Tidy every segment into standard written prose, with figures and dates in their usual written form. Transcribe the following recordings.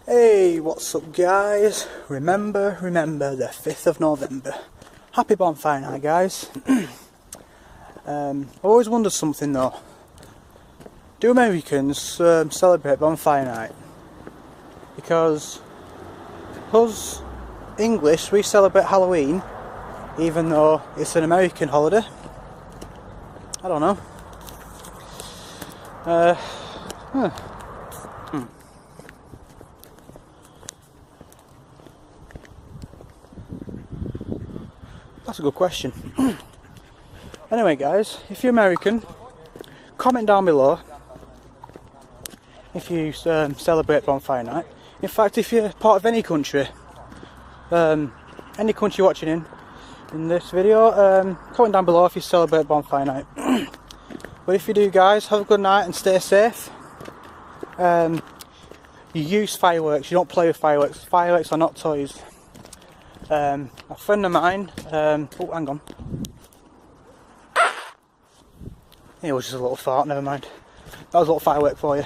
Hey, what's up guys? Remember the 5th of November. Happy Bonfire night guys. I've always wondered something though. Do Americans celebrate Bonfire night? Because us English, we celebrate Halloween even though it's an American holiday. I don't know. That's a good question. Anyway guys, if you're American, comment down below if you celebrate Bonfire night. In fact, if you're part of any country watching in this video, comment down below if you celebrate Bonfire night. But if you do guys, have a good night and stay safe. You use fireworks, you don't play with fireworks. Fireworks are not toys. A friend of mine, oh hang on, it was just a little fart, never mind. That was a little firework for you.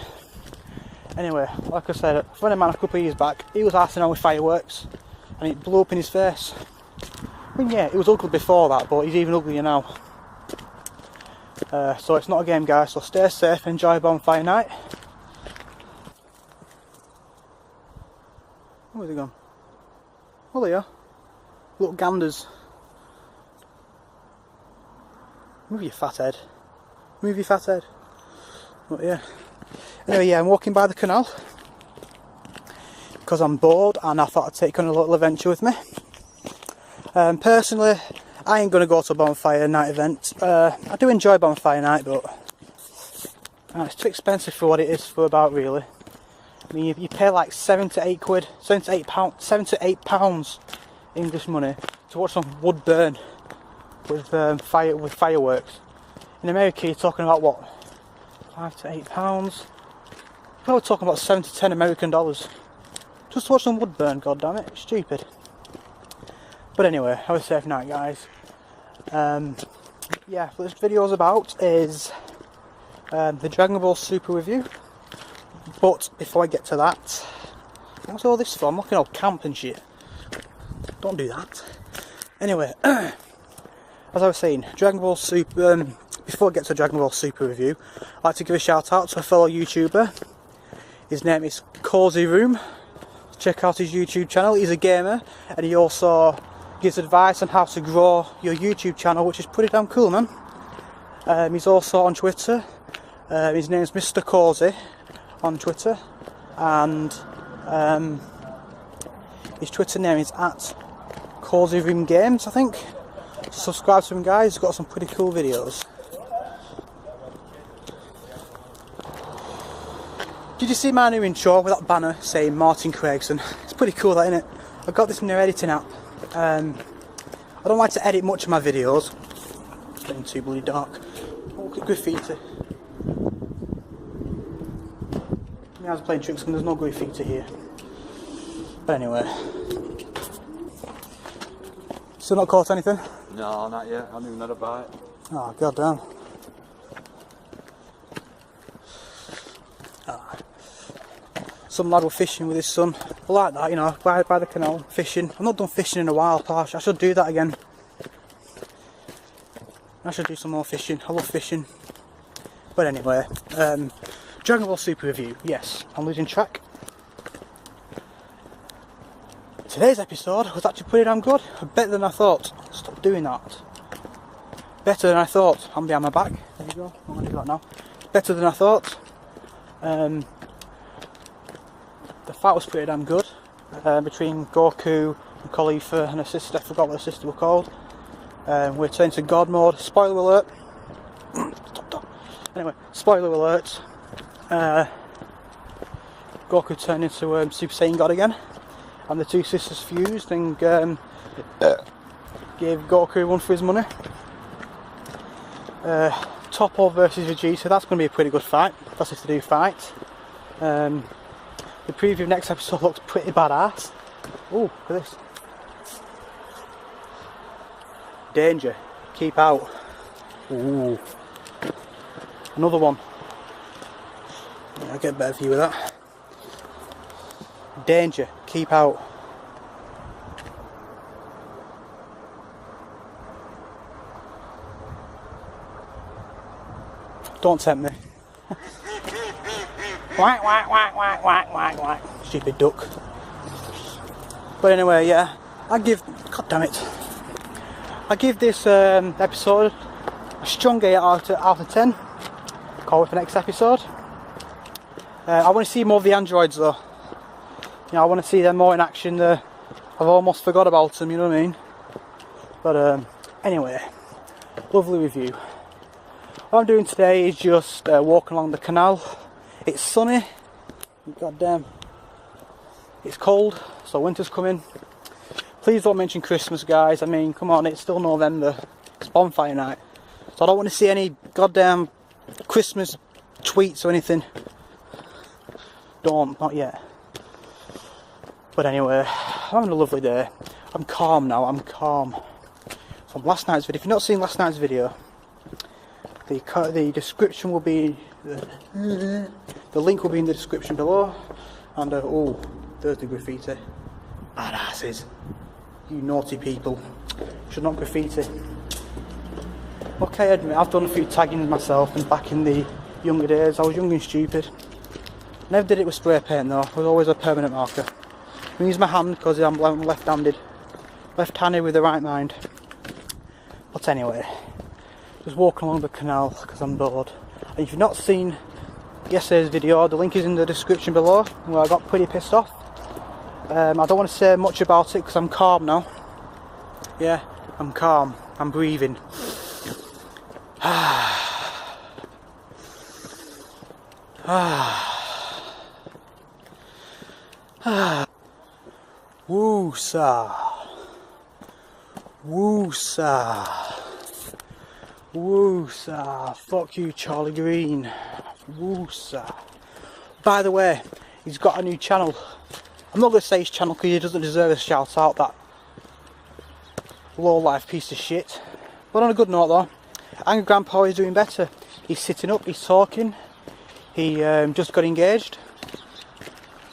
Anyway, like I said, a friend of mine a couple of years back, he was arsing on with fireworks and it blew up in his face. I mean yeah, it was ugly before that, but he's even uglier now. So it's not a game guys, so stay safe, enjoy Bonfire night. Where's he gone? Oh there you are. Little ganders. Move your fat head. Move your fat head. But yeah. Anyway, yeah, I'm walking by the canal because I'm bored and I thought I'd take on a little adventure with me. Personally, I ain't going to go to a Bonfire night event. I do enjoy Bonfire night, but it's too expensive for what it is for about really. I mean, you pay like £7 to £8 English money to watch some wood burn with fireworks. In America, you're talking about what, £5 to £8? We're talking about $7 to $10 American dollars just to watch some wood burn. God damn it, it's stupid. But anyway, have a safe night, guys. Yeah, what this video is about is the Dragon Ball Super review. But before I get to that, what's all this for? I'm looking all camp and shit. Don't do that. Anyway, as I was saying, Dragon Ball Super. Before I get to Dragon Ball Super review, I'd like to give a shout out to a fellow YouTuber. His name is Cozy Room. Check out his YouTube channel. He's a gamer, and he also gives advice on how to grow your YouTube channel, which is pretty damn cool, man. He's also on Twitter. His name's Mr. Cozy on Twitter, and his Twitter name is @CozyRoomGames, I think. So subscribe to him guys, he's got some pretty cool videos. Did you see my new intro with that banner saying Martin Craigson? It's pretty cool that, isn't it? I've got this new editing app. I don't like to edit much of my videos. It's getting too bloody dark. Oh, look at graffiti. I was playing tricks and there's no graffiti here. But anyway. Still not caught anything? No, not yet. I haven't even had a bite. Oh, goddamn. Oh. Some lad was fishing with his son. I like that, you know, by the canal, fishing. I've not done fishing in a while, Posh. I should do that again. I should do some more fishing. I love fishing. But anyway, Dragon Ball Super review. Yes, I'm losing track. Today's episode was actually pretty damn good. Better than I thought. Stop doing that. Better than I thought. I'm behind my back. There you go. I'm going to do that now. Better than I thought. The fight was pretty damn good. Between Goku and Caulifla and her sister. I forgot what her sister was called. We're turned to God mode. Spoiler alert. Stop. Anyway, spoiler alert. Goku turned into Super Saiyan God again, and the two sisters fused and gave Goku one for his money. Toppo versus Vegeta, that's going to be a pretty good fight. That's if they do fight. The preview of next episode looks pretty badass. Ooh, look at this. Danger, keep out. Ooh, another one. Yeah, I'll get a better view of that. Danger, keep out. Don't tempt me. Whack, whack, whack, whack, whack, whack, whack. Stupid duck. But anyway, yeah, God damn it. I give this episode a strong 8 out of 10. Can't wait for the next episode. I want to see more of the androids though. You know, I want to see them more in action. I've almost forgot about them, you know what I mean? But anyway, lovely review. What I'm doing today is just walking along the canal. It's sunny. God damn. It's cold, so winter's coming. Please don't mention Christmas, guys. I mean, come on, it's still November. It's bonfire night. So I don't want to see any goddamn Christmas tweets or anything. Don't, not yet. But anyway, I'm having a lovely day. I'm calm now, I'm calm. From last night's video, if you've not seen last night's video, the description will be, the link will be in the description below. And oh, there's the graffiti. Badasses. You naughty people. Should not graffiti. Okay, I admit, I've done a few tagging myself, and back in the younger days, I was young and stupid. Never did it with spray paint though, it was always a permanent marker. I use my hand because I'm left-handed. Left-handed with the right mind. But anyway, just walking along the canal because I'm bored. And if you've not seen yesterday's video, the link is in the description below, where I got pretty pissed off. I don't want to say much about it because I'm calm now. Yeah, I'm calm. I'm breathing. Woo-sa. Woo-sa. Woo-sa. Fuck you, Charlie Green. Woo-sa. By the way, he's got a new channel. I'm not going to say his channel because he doesn't deserve a shout out, that low life piece of shit. But on a good note though, Angry Grandpa is doing better. He's sitting up, he's talking. He just got engaged.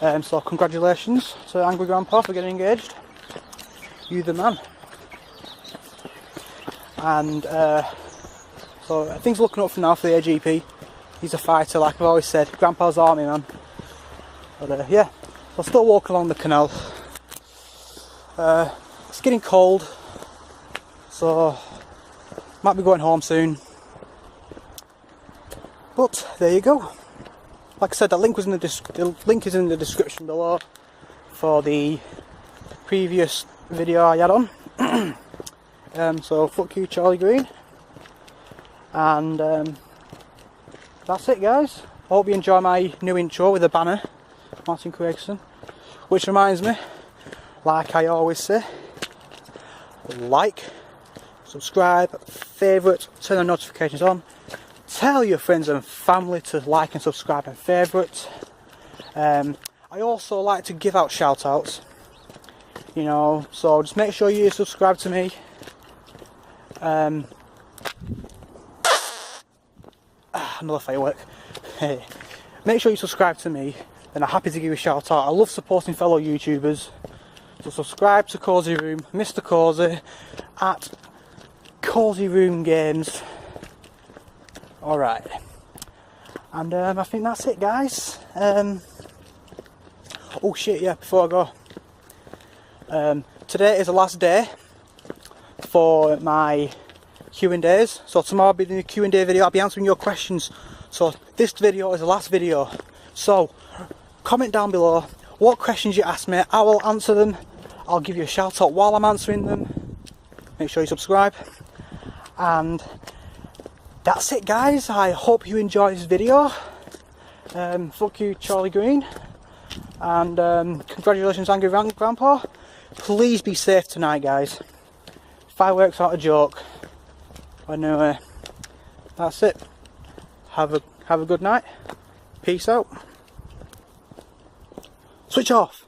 So congratulations to Angry Grandpa for getting engaged. You the man. And so things are looking up for now for the AGP. He's a fighter, like I've always said. Grandpa's army man. But yeah, I'll still walk along the canal. It's getting cold, so might be going home soon. But there you go. Like I said, the link is in the description below for the previous video I had on. So fuck you, Charlie Green. And that's it, guys. I hope you enjoy my new intro with the banner, Martin Craigson. Which reminds me, like I always say, like, subscribe, favourite, turn the notifications on. Tell your friends and family to like and subscribe and favourite. I also like to give out shout outs, you know, so just make sure you subscribe to me. Another firework. Make sure you subscribe to me, then I'm happy to give you a shout out. I love supporting fellow YouTubers. So subscribe to Cozy Room, Mr. Cozy, at Cozy Room Games. Alright. And I think that's it, guys. Oh shit, yeah, before I go. Today is the last day for my Q&As. So tomorrow will be the Q&A video. I'll be answering your questions. So this video is the last video. So comment down below what questions you ask me. I will answer them. I'll give you a shout out while I'm answering them. Make sure you subscribe. And that's it, guys. I hope you enjoyed this video. Fuck you, Charlie Green. And congratulations, Angry Grandpa. Please be safe tonight, guys. Fireworks aren't a joke. Anyway, that's it. Have a good night. Peace out. Switch off.